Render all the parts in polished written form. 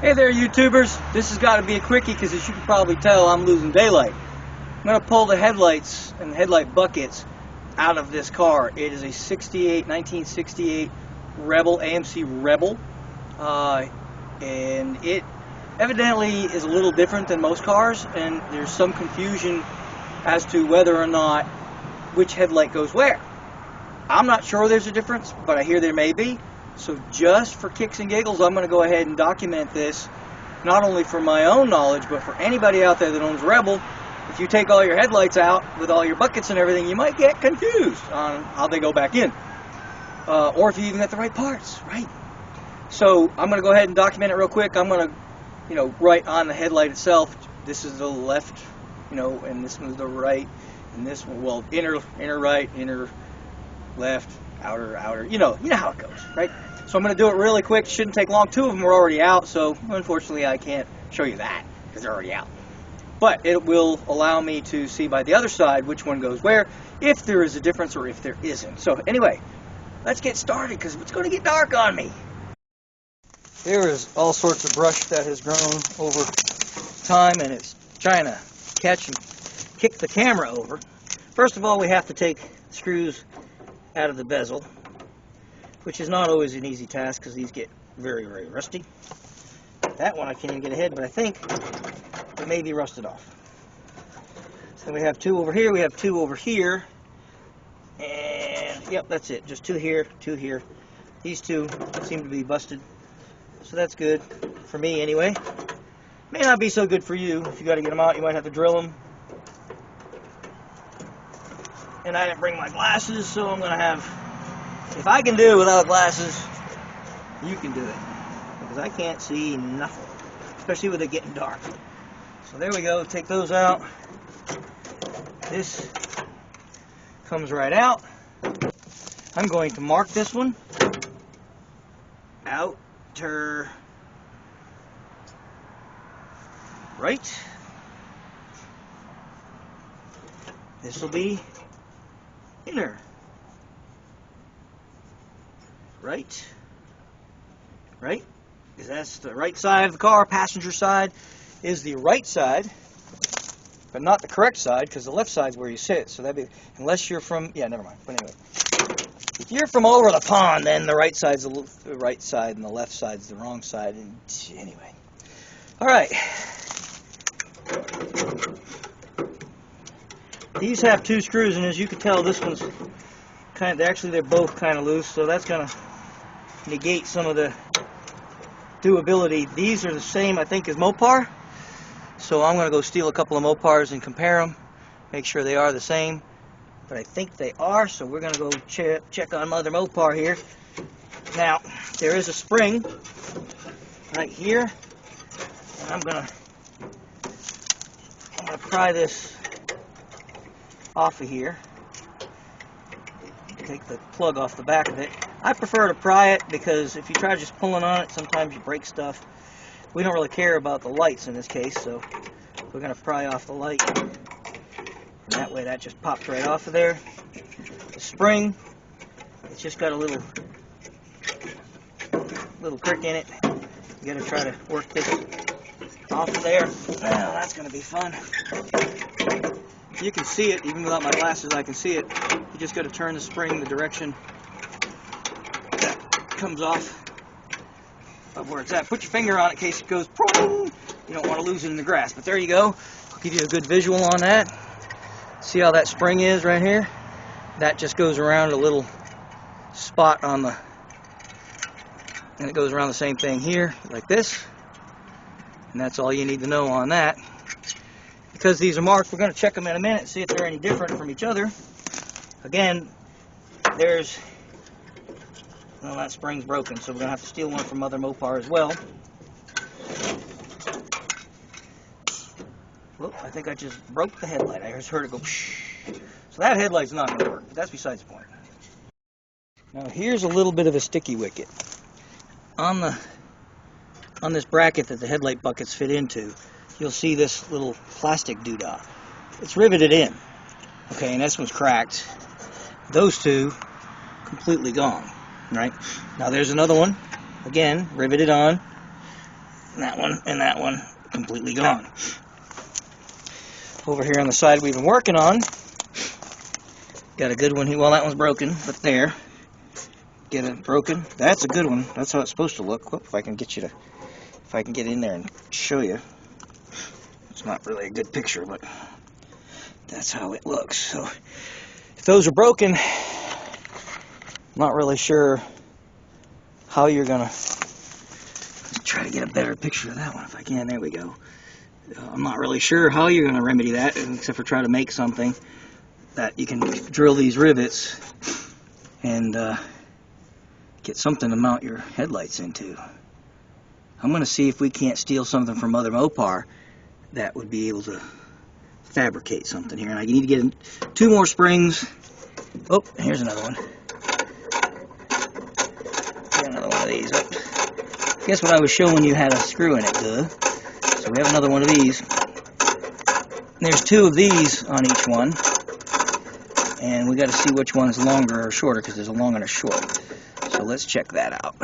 Hey there, YouTubers. This has got to be a quickie because as you can probably tell, I'm losing daylight. I'm going to pull the headlights and the headlight buckets out of this car. It is a 1968 Rebel, AMC Rebel. And it evidently is a little different than most cars, and there's some confusion as to whether or not which headlight goes where. I'm not sure there's a difference, but I hear there may be. So just for kicks and giggles, I'm going to go ahead and document this, not only for my own knowledge, but for anybody out there that owns Rebel. If you take all your headlights out with all your buckets and everything, you might get confused on how they go back in. Or if you even got the right parts, right? So I'm going to go ahead and document it real quick. I'm going to, write on the headlight itself, this is the left, and this one's the right, and this one, well, inner right, inner left, outer, you know how it goes, right? So I'm going to do it really quick. It shouldn't take long. Two of them were already out, so unfortunately I can't show you that because they're already out. But it will allow me to see by the other side which one goes where, if there is a difference or if there isn't. So anyway, let's get started because it's going to get dark on me. There is all sorts of brush that has grown over time, and it's trying to catch and kick the camera over. First of all, we have to take screws out of the bezel, which is not always an easy task because these get very, very rusty. That one I can't even get ahead, but I think it may be rusted off. So we have two over here, we have two over here, and yep, that's it. Just two here, two here. These two seem to be busted, so that's good for me anyway. May not be so good for you. If you got to get them out, you might have to drill them. And I didn't bring my glasses, so I'm going to have, if I can do it without glasses, you can do it. Because I can't see nothing, especially with it getting dark. So there we go, take those out. This comes right out. I'm going to mark this one. Outer right. This will be inner right, because that's the right side of the car. Passenger side is the right side, but not the correct side, because the left side is where you sit. So that'd be, unless you're from, yeah, never mind. But anyway, if you're from over the pond, then the right side's the right side and the left side's the wrong side. And anyway, all right. These have two screws, and as you can tell, this one's kind of, they're both kind of loose, so that's going to negate some of the doability. These are the same, I think, as Mopar, so I'm going to go steal a couple of Mopars and compare them, make sure they are the same, but I think they are, so we're going to go check on Mother Mopar here. Now, there is a spring right here, and I'm going to pry this off of here. Take the plug off the back of it. I prefer to pry it because if you try just pulling on it, sometimes you break stuff. We don't really care about the lights in this case, so we're going to pry off the light. And that way that just pops right off of there. The spring, it's just got a little crick in it. You got to try to work this off of there. Well, that's going to be fun. You can see it, even without my glasses I can see it. You just got to turn the spring the direction that comes off of where it's at. Put your finger on it in case it goes prong. You don't want to lose it in the grass, but there you go. I'll give you a good visual on that. See how that spring is right here? That just goes around a little spot on the, and it goes around the same thing here, like this. And that's all you need to know on that. Because these are marked, we're going to check them in a minute, see if they're any different from each other. Again, there's, well, that spring's broken, so we're going to have to steal one from Mother Mopar as well. Whoop, I think I just broke the headlight. I just heard it go psh. So that headlight's not going to work, but that's besides the point. Now here's a little bit of a sticky wicket. On this bracket that the headlight buckets fit into, you'll see this little plastic doodah. It's riveted in. Okay, and this one's cracked. Those two completely gone, right? Now there's another one, again, riveted on. and that one completely gone. Over here on the side we've been working on, got a good one here. Well, that one's broken, but there. Get it broken. That's a good one. That's how it's supposed to look. Whoop, if I can get in there and show you. It's not really a good picture, but that's how it looks. So if those are broken, I'm not really sure how you're gonna. Let's try to get a better picture of that one if I can. There we go. I'm not really sure how you're gonna remedy that, except for try to make something that you can drill these rivets and get something to mount your headlights into. I'm going to see if we can't steal something from Mother Mopar that would be able to fabricate something here. And I need to get 2 more springs. Oh, here's another one. Got another one of these. Oh. Guess what I was showing you had a screw in it, duh. So we have another one of these. There's 2 of these on each one. And we got to see which one's longer or shorter, because there's a long and a short. So let's check that out.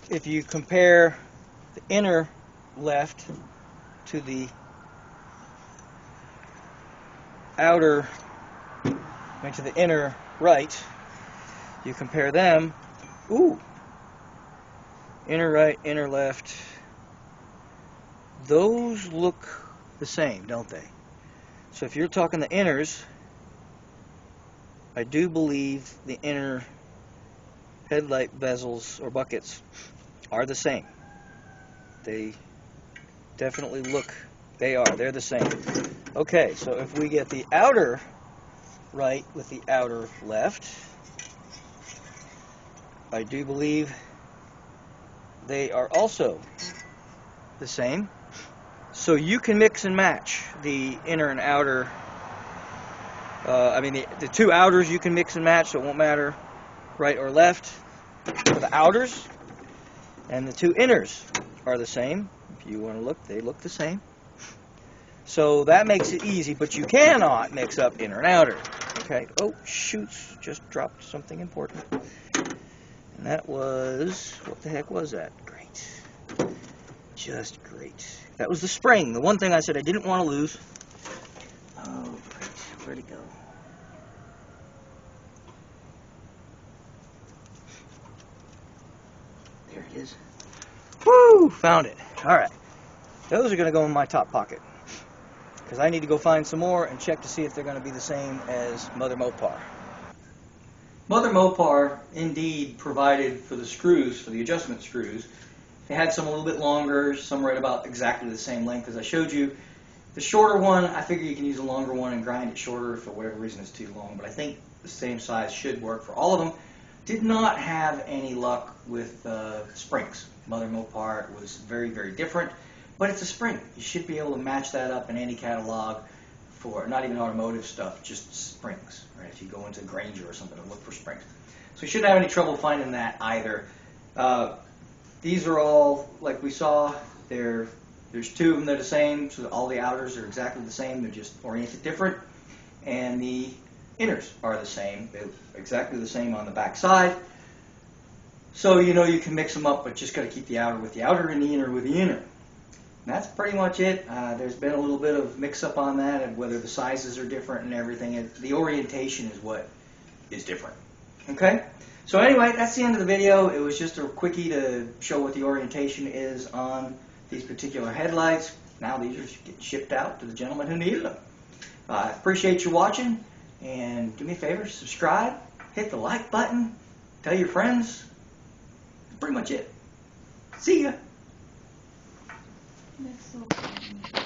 If you compare the inner left to the outer, to the inner right, you compare them, ooh, inner right, inner left, those look the same, don't they? So if you're talking the inners, I do believe the inner headlight bezels or buckets are the same. They definitely look, they're the same. Okay, so if we get the outer right with the outer left, I do believe they are also the same. So you can mix and match the inner and outer. The 2 outers you can mix and match, so it won't matter right or left for the outers. And the 2 inners are the same. If you want to look, they look the same. So that makes it easy, but you cannot mix up inner and outer. Okay. Oh, shoots, just dropped something important. And that was, what the heck was that? Great. Just great. That was the spring, the one thing I said I didn't want to lose. Oh, great. Where'd it go? There it is. Woo! Found it. Alright. Those are going to go in my top pocket, because I need to go find some more and check to see if they're going to be the same as Mother Mopar. Mother Mopar indeed provided for the screws, for the adjustment screws. They had some a little bit longer, some right about exactly the same length as I showed you. The shorter one, I figure you can use a longer one and grind it shorter if for whatever reason it's too long, but I think the same size should work for all of them. Did not have any luck with springs. Mother Mopar was very, very different, but it's a spring. You should be able to match that up in any catalog for not even automotive stuff, just springs. Right? If you go into Granger or something and look for springs. So you shouldn't have any trouble finding that either. These are all, like we saw, there's 2 of them that are the same, so all the outers are exactly the same, they're just oriented different. And the inners are the same, they're exactly the same on the back side. So you know you can mix them up, but just got to keep the outer with the outer and the inner with the inner. And that's pretty much it. There's been a little bit of mix-up on that, and whether the sizes are different and everything. The orientation is what is different. Okay? So anyway, that's the end of the video. It was just a quickie to show what the orientation is on these particular headlights. Now these are getting shipped out to the gentleman who needed them. I appreciate you watching, and do me a favor, subscribe, hit the like button, tell your friends. That's pretty much it. See ya. That's so funny.